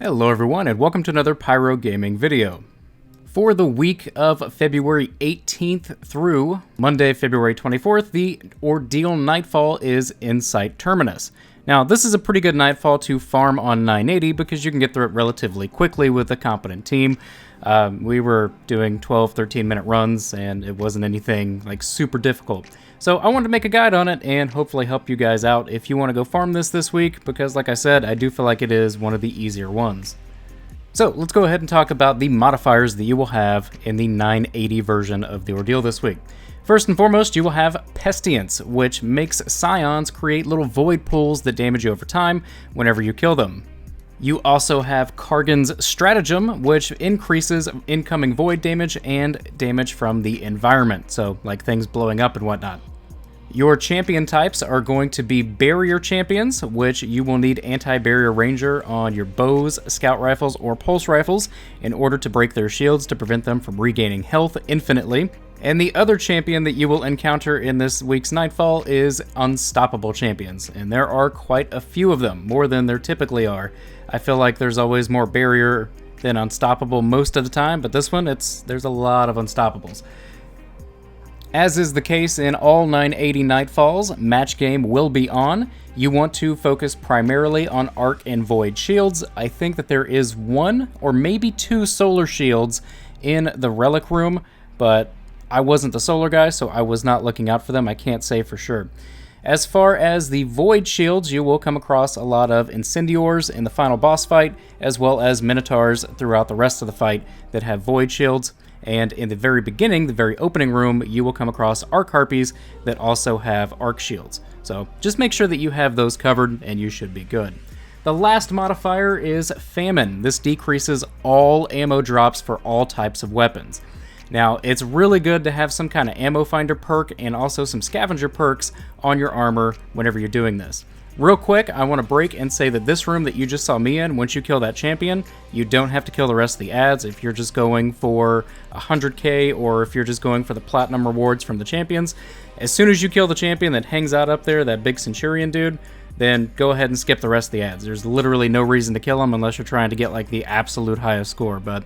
Hello everyone and welcome to another Pyro Gaming video. For the week of February 18th through Monday, February 24th, the Ordeal Nightfall is inside Terminus. Now this is a pretty good Nightfall to farm on 980 because you can get through it relatively quickly with a competent team. We were doing 12-13 minute runs and it wasn't anything like super difficult. So I wanted to make a guide on it and hopefully help you guys out if you want to go farm this week, because like I said, I do feel like it is one of the easier ones. So let's go ahead and talk about the modifiers that you will have in the 980 version of the Ordeal this week. First and foremost, you will have Pestilence, which makes Scions create little void pools that damage you over time whenever you kill them. You also have Kargan's Stratagem, which increases incoming void damage and damage from the environment, so like things blowing up and whatnot. Your champion types are going to be Barrier Champions, which you will need Anti-Barrier Ranger on your bows, scout rifles, or pulse rifles in order to break their shields to prevent them from regaining health infinitely. And the other champion that you will encounter in this week's Nightfall is Unstoppable Champions, and there are quite a few of them, more than there typically are. I feel like there's always more Barrier than Unstoppable most of the time, but this one, there's a lot of Unstoppables. As is the case in all 980 Nightfalls, match game will be on. You want to focus primarily on Arc and Void shields. I think that there is one or maybe two solar shields in the Relic room, but I wasn't the solar guy, so I was not looking out for them. I can't say for sure. As far as the Void shields, you will come across a lot of Incendiors in the final boss fight, as well as Minotaurs throughout the rest of the fight that have Void shields. And in the very beginning, the very opening room, you will come across Arc Harpies that also have Arc shields. So just make sure that you have those covered and you should be good. The last modifier is Famine. This decreases all ammo drops for all types of weapons. Now, it's really good to have some kind of ammo finder perk and also some scavenger perks on your armor whenever you're doing this. Real quick, I want to break and say that this room that you just saw me in, once you kill that champion, you don't have to kill the rest of the ads if you're just going for 100k or if you're just going for the platinum rewards from the champions. As soon as you kill the champion that hangs out up there, that big Centurion dude, then go ahead and skip the rest of the ads. There's literally no reason to kill him unless you're trying to get like the absolute highest score, but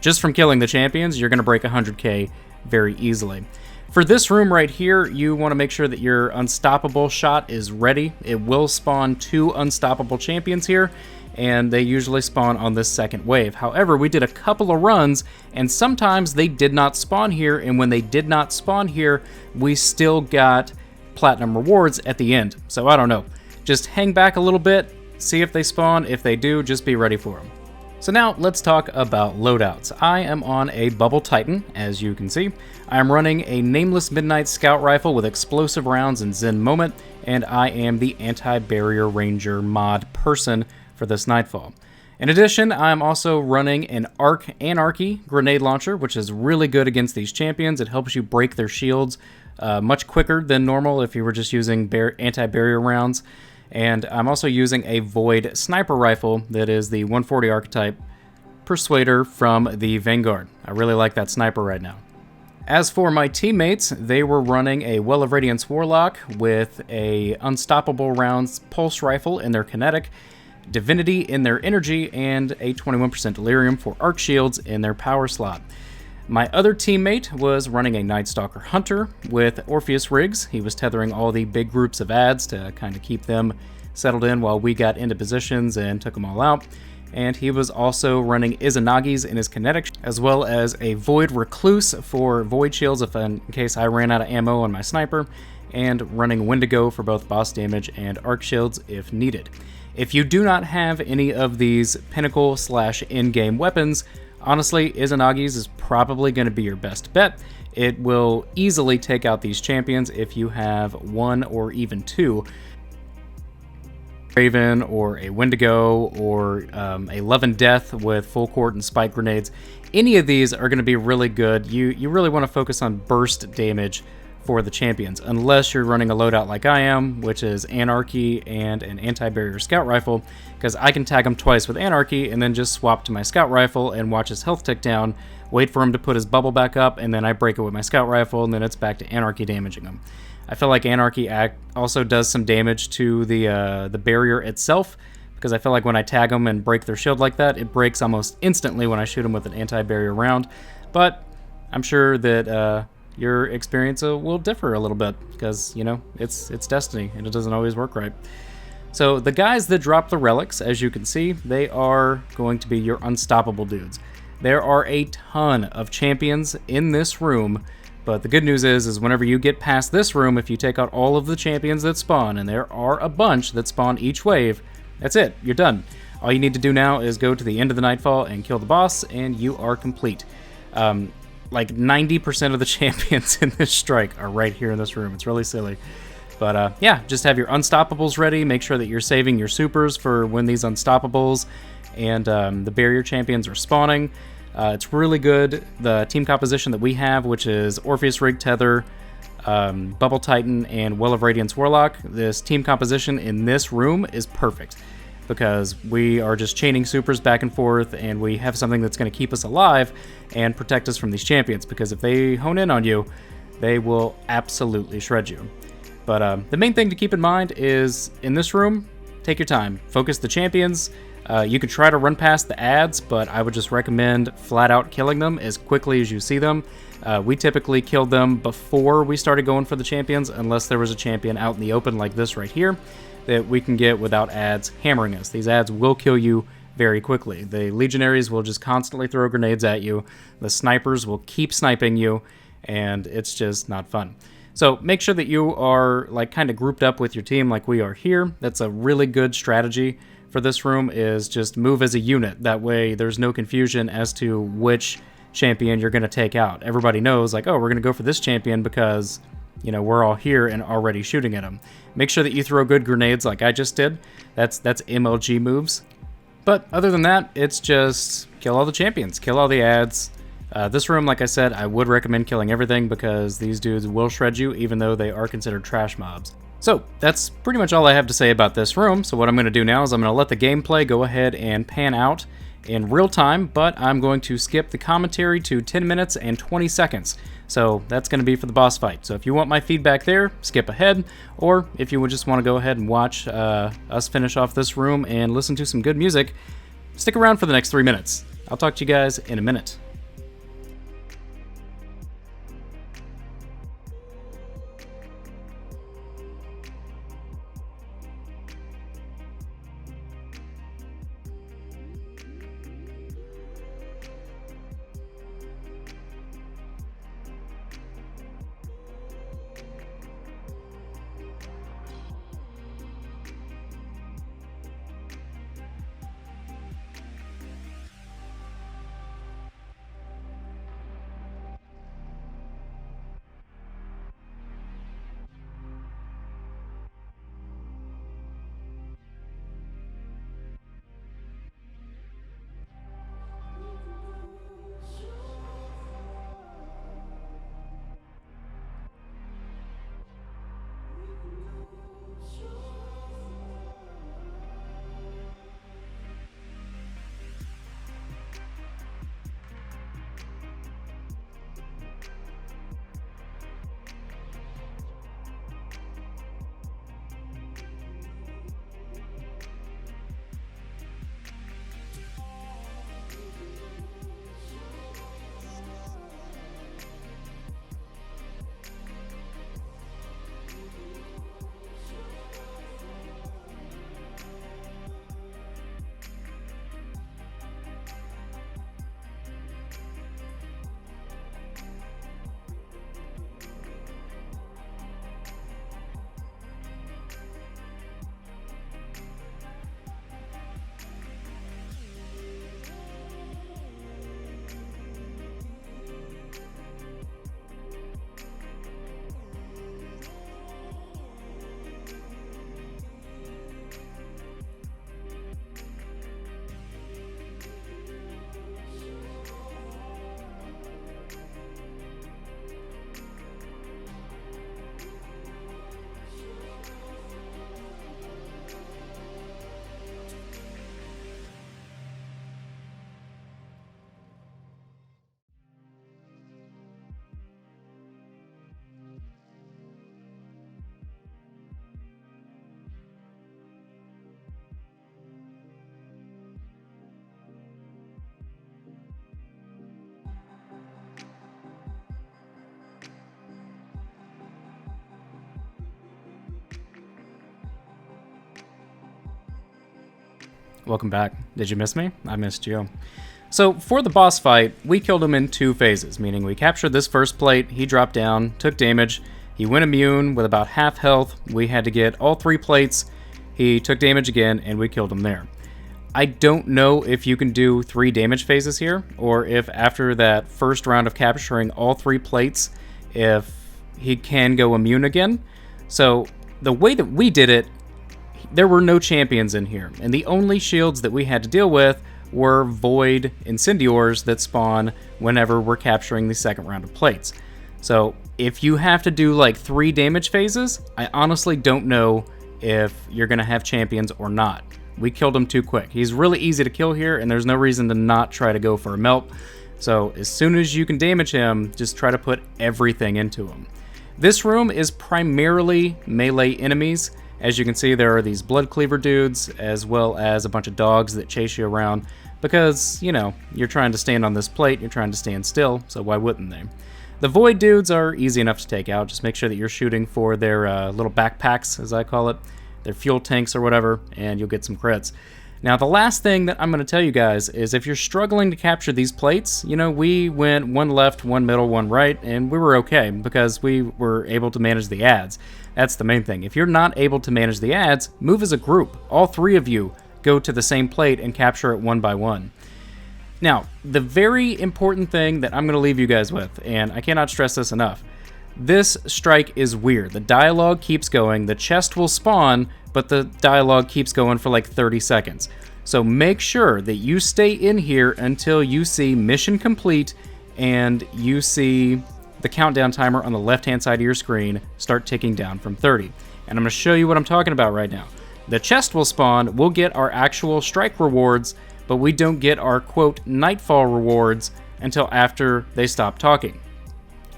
just from killing the champions, you're going to break 100k very easily. For this room right here, you want to make sure that your Unstoppable shot is ready. It will spawn 2 Unstoppable champions here, and they usually spawn on this second wave. However, we did a couple of runs, and sometimes they did not spawn here, and when they did not spawn here, we still got platinum rewards at the end. So I don't know. Just hang back a little bit, see if they spawn. If they do, just be ready for them. So now let's talk about loadouts. I am on a Bubble Titan, as you can see. I am running a Nameless Midnight Scout Rifle with explosive rounds and Zen Moment, and I am the Anti-Barrier Ranger mod person for this Nightfall. In addition, I am also running an Arc Anarchy Grenade Launcher, which is really good against these champions. It helps you break their shields much quicker than normal if you were just using anti-barrier rounds. And I'm also using a Void Sniper Rifle that is the 140 archetype Persuader from the Vanguard. I really like that sniper right now. As for my teammates, they were running a Well of Radiance Warlock with a Unstoppable Rounds Pulse Rifle in their Kinetic, Divinity in their Energy, and a 21% Delirium for Arc Shields in their Power slot. My other teammate was running a Night Stalker Hunter with Orpheus Rigs. He was tethering all the big groups of ads to kind of keep them settled in while we got into positions and took them all out. And he was also running Izanagi's in his Kinetic, as well as a Void Recluse for Void Shields in case I ran out of ammo on my sniper, and running Wendigo for both boss damage and Arc Shields if needed. If you do not have any of these pinnacle/in-game weapons, honestly, Izanagi's is probably going to be your best bet. It will easily take out these champions if you have 1 or even 2. Raven or a Wendigo or a Love and Death with Full Court and Spike Grenades. Any of these are going to be really good. You really want to focus on burst damage for the champions, unless you're running a loadout like I am, which is Anarchy and an Anti-Barrier Scout Rifle, because I can tag him twice with Anarchy and then just swap to my Scout Rifle and watch his health tick down, wait for him to put his bubble back up, and then I break it with my Scout Rifle, and then it's back to Anarchy damaging him. I feel like Anarchy also does some damage to the barrier itself, because I feel like when I tag them and break their shield like that, it breaks almost instantly when I shoot them with an anti-barrier round. But I'm sure that your experience will differ a little bit, because, you know, it's Destiny, and it doesn't always work right. So the guys that drop the relics, as you can see, they are going to be your unstoppable dudes. There are a ton of champions in this room, but the good news is whenever you get past this room, if you take out all of the champions that spawn, and there are a bunch that spawn each wave, that's it, you're done. All you need to do now is go to the end of the Nightfall and kill the boss, and you are complete. Like 90% of the champions in this strike are right here in this room. It's really silly. But yeah, just have your unstoppables ready. Make sure that you're saving your supers for when these unstoppables and the barrier champions are spawning. It's really good. The team composition that we have, which is Orpheus Rig Tether, Bubble Titan, and Well of Radiance Warlock, this team composition in this room is perfect, because we are just chaining supers back and forth, and we have something that's going to keep us alive and protect us from these champions, because if they hone in on you, they will absolutely shred you. But the main thing to keep in mind is, in this room, take your time. Focus the champions. You could try to run past the ads, but I would just recommend flat out killing them as quickly as you see them. We typically killed them before we started going for the champions, unless there was a champion out in the open like this right here that we can get without ads hammering us. These ads will kill you very quickly. The legionaries will just constantly throw grenades at you. The snipers will keep sniping you, and it's just not fun. So make sure that you are like kind of grouped up with your team like we are here. That's a really good strategy for this room, is just move as a unit. That way there's no confusion as to which champion you're going to take out. Everybody knows, like, oh, we're going to go for this champion because, you know, we're all here and already shooting at him. Make sure that you throw good grenades like I just did. That's MLG moves. But other than that, it's just kill all the champions, kill all the ads. This room, like I said, I would recommend killing everything, because these dudes will shred you even though they are considered trash mobs. So that's pretty much all I have to say about this room. So what I'm going to do now is I'm going to let the gameplay go ahead and pan out in real time, but I'm going to skip the commentary to 10 minutes and 20 seconds. So that's going to be for the boss fight. So if you want my feedback there, skip ahead, or if you would just want to go ahead and watch us finish off this room and listen to some good music, stick around for the next 3 minutes. I'll talk to you guys in a minute. Welcome back. Did you miss me? I missed you. So for the boss fight, we killed him in 2 phases, meaning we captured this first plate, he dropped down, took damage, he went immune with about half health, we had to get all 3 plates, he took damage again, and we killed him there. I don't know if you can do 3 damage phases here, or if after that first round of capturing all 3 plates, if he can go immune again. So the way that we did it, there were no champions in here, and the only shields that we had to deal with were void incendiors that spawn whenever we're capturing the second round of plates. So if you have to do like 3 damage phases, I honestly don't know if you're going to have champions or not. We killed him too quick. He's really easy to kill here, and there's no reason to not try to go for a melt. So as soon as you can damage him, just try to put everything into him. This room is primarily melee enemies. As you can see, there are these blood cleaver dudes, as well as a bunch of dogs that chase you around, because, you know, you're trying to stand on this plate, you're trying to stand still, so why wouldn't they? The void dudes are easy enough to take out. Just make sure that you're shooting for their little backpacks, as I call it, their fuel tanks or whatever, and you'll get some crits. Now, the last thing that I'm going to tell you guys is if you're struggling to capture these plates, you know, we went 1 left, 1 middle, 1 right, and we were okay because we were able to manage the ads. That's the main thing. If you're not able to manage the ads, move as a group. All 3 of you go to the same plate and capture it 1 by 1. Now, the very important thing that I'm going to leave you guys with, and I cannot stress this enough, this strike is weird. The dialogue keeps going, the chest will spawn, but the dialogue keeps going for like 30 seconds. So make sure that you stay in here until you see mission complete and you see the countdown timer on the left-hand side of your screen start ticking down from 30. And I'm going to show you what I'm talking about right now. The chest will spawn, we'll get our actual strike rewards, but we don't get our, quote, Nightfall rewards until after they stop talking.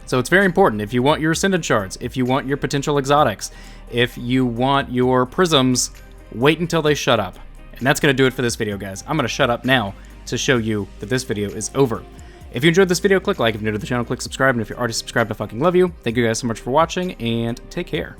So it's very important. If you want your Ascendant Shards, if you want your potential exotics, if you want your prisms, wait until they shut up. And that's going to do it for this video, guys. I'm going to shut up now to show you that this video is over. If you enjoyed this video, click like. If you're new to the channel, click subscribe. And if you're already subscribed, I fucking love you. Thank you guys so much for watching, and take care.